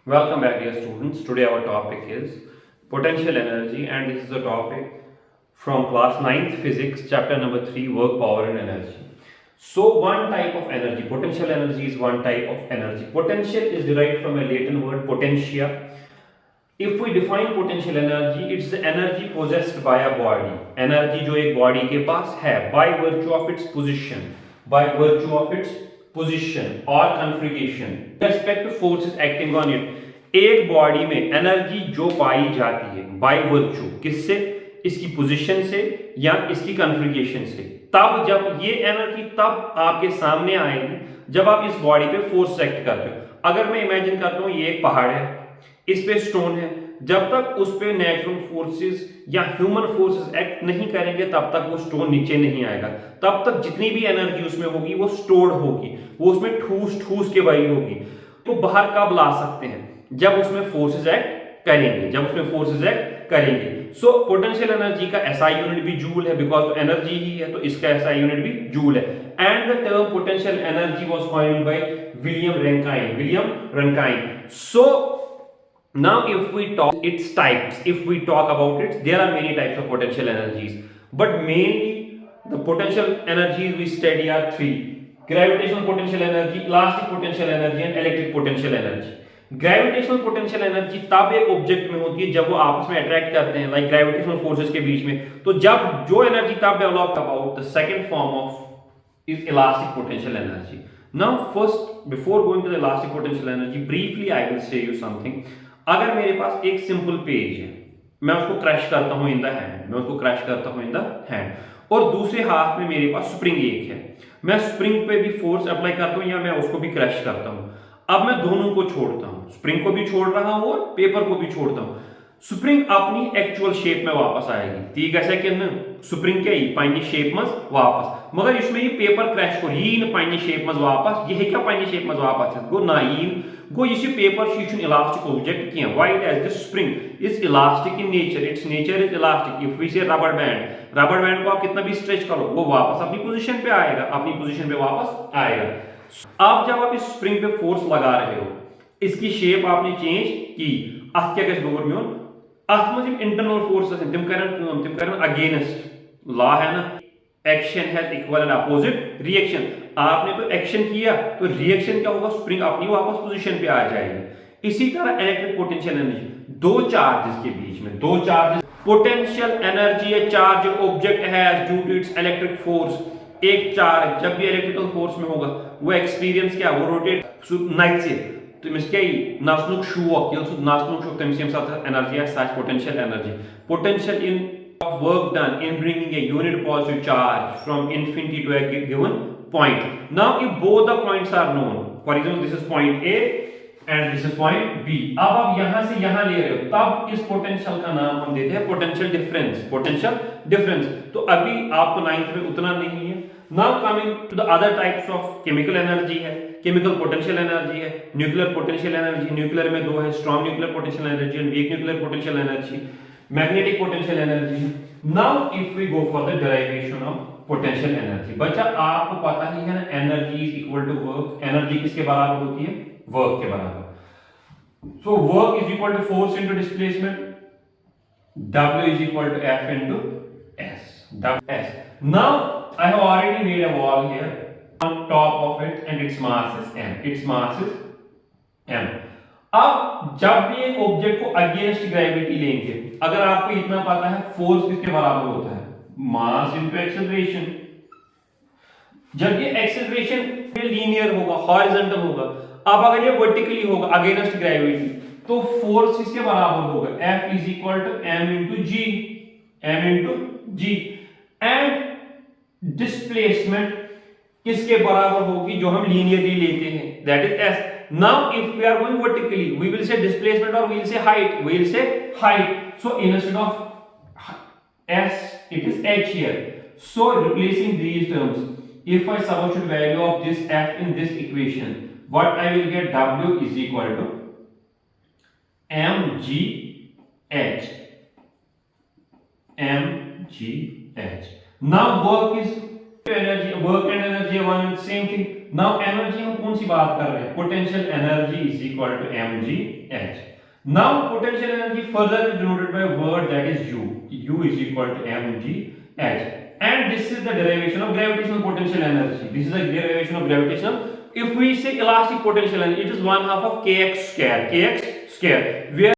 Welcome back, dear students. Today our topic is potential energy, and this is a topic from class ninth physics, chapter number 3, work, power, and energy. So, one type of energy, potential energy is one type of energy. Potential is derived from a Latin word potentia. If we define potential energy, it's the energy possessed by a body. Energy जो एक body के पास है, by virtue of its position, by virtue of its position or configuration, respect to forces acting on it. एक body में energy जो पाई जाती है by virtue किससे, इसकी पोजीशन से या इसकी कॉन्फ़िगरेशन से, तब जब ये एनर्जी तब आपके सामने आएगी जब आप इस बॉडी पे फोर्स एक्ट करते हो। अगर मैं इमेजिन करता हूँ ये एक पहाड़ है, इस पे स्टोन है, जब तक उस पे नेचुरल फोर्सेस या ह्यूमन फोर्सेस एक्ट नहीं करेंगे तब तक वो स्टोन नीचे नहीं आएगा। तब तक जितनी भी एनर्जी उसमें होगी वो स्टोर्ड होगी, वो उसमें ठूस ठूस के भरी होगी। तो बाहर कब ला सकते हैं, जब उसमें फोर्सेस एक्ट करेंगे, जब उसमें फोर्सेस एक्ट करेंगे। सो पोटेंशियल एनर्जी का एसआई यूनिट भी जूल है, बिकॉज तो एनर्जी ही है तो इसका एसआई यूनिट भी जूल है। And the term potential energy was coined by William Rankine. So now if we talk its types, if we talk about it, there are many types of potential energies, but mainly the potential energies we study are three: gravitational potential energy, elastic potential energy and electric potential energy. Gravitational potential energy तब एक object में होती है जब वो आपस में attract करते हैं, लाइक ग्रेविटेशनल फोर्सेस के बीच में। तो जब जो एनर्जी तब develop about the second form of is elastic potential energy. Now first before going to the elastic potential energy, briefly I will say you something. अगर मेरे पास एक सिंपल पेज है, मैं उसको क्रैश करता हूं इन द हैंड, मैं उसको क्रैश करता हूं इन द हैंड, और दूसरे हाथ में मेरे पास स्प्रिंग एक है, मैं स्प्रिंग पे भी फोर्स अप्लाई करता हूं या मैं उसको भी क्रैश करता हूं। अब मैं दोनों को छोड़ता हूं, स्प्रिंग को भी छोड़ रहा हूं और पेपर को भी छोड़ता हूं। स्प्रिंग अपनी एक्चुअल शेप में वापस आएगी, तीक ऐसा कि स्प्रिंग क्या पानी शेप मज वापस, मगर इसमें ये पेपर क्रैश को यीन पानी शेप मज वापस, ये क्या पानी शेप मज वापस गो ना यीन गो, ये पेपर शी इलास्टिक ऑब्जेक्ट किया, why as the spring is elastic in nature, its nature is elastic. If we say rubber band को आप कितना भी स्ट्रेच करो वो वापस अपनी पोजीशन पे आएगा, अपनी पोजीशन पे वापस आएगा। अब जब आप इस स्प्रिंग पे फोर्स लगा रहे हो, इसकी शेप आपने चेंज की, अथ क्या गोर म्योन अथ मज इंटरनल फोर्सेस तिम करन अगेंस्ट लॉ है ना, action has equal and opposite reaction. आपने तो एक्शन किया तो रिएक्शन क्या होगा, स्प्रिंग अपनी वापस पोजीशन पे आ जाएगी। इसी तरह इलेक्ट्रिक पोटेंशियल एनर्जी, दो चार्जेस के बीच में, दो चार्जेस पोटेंशियल एनर्जी है charge object has due to its electric force. एक चार्ज जब भी इलेक्ट्रिकल फोर्स में होगा वो एक्सपीरियंस क्या, वो रोटेट नाइचे तमिस क्या नसनुक शोक, ये नसनुक शोक तमिस यम साथ एनर्जी है such potential energy. Potential in work done in bringing a unit positive charge from infinity to a given point. Now if both the points are known, for example this is point A and this is point B, अब आप यहां से यहां ले रहे हो, तब इस पोटेंशियल का नाम हम देते हैं पोटेंशियल डिफरेंस, पोटेंशियल डिफरेंस। तो अभी आपको नाइन्थ में उतना नहीं है। Now coming to the other types of chemical energy है, केमिकल पोटेंशियल एनर्जी है, न्यूक्लियर पोटेंशियल एनर्जी, न्यूक्लियर में दो है, strong nuclear potential energy and weak nuclear potential energy, magnetic potential energy. Now if we go for the derivation of potential energy, बच्चा आपको पता ही है ना, energy is equal to work. Energy किसके बराबर होती है, वर्क के बराबर। So work is equal to force into displacement, W is equal to F into S. S. Now I have already made a wall here on top of it and its mass is M. Its mass is M. अब जब भी एक object को against gravity लेंगे, अगर आपको इतना पता है फोर्स किसके बराबर होता है, मास इनटू एक्सेलरेशन। जब ये एक्सेलरेशन लीनियर होगा, हॉरिजॉन्टल होगा, अब अगर ये वर्टिकली होगा अगेंस्ट ग्रेविटी, तो फोर्स किसके बराबर होगा, F is equal to M into g, M into g. And displacement किसके बराबर होगी, जो हम लीनियरली लेते हैं, that is S. Now if we are going vertically, we will say displacement or we will say height, we will say height. So instead of S, it is H here. So replacing these terms, if I substitute value of this F in this equation, what I will get, W is equal to mgh. Now work is energy, work and energy one same thing. Now energy हम कौन सी बात कर रहे हैं? Potential energy is equal to mgh. Now potential energy further denoted by word that is u. u is equal to mgh, and this is the derivation of gravitational potential energy. This is a derivation of gravitational. If we say elastic potential energy, it is 1/2 of kx square, where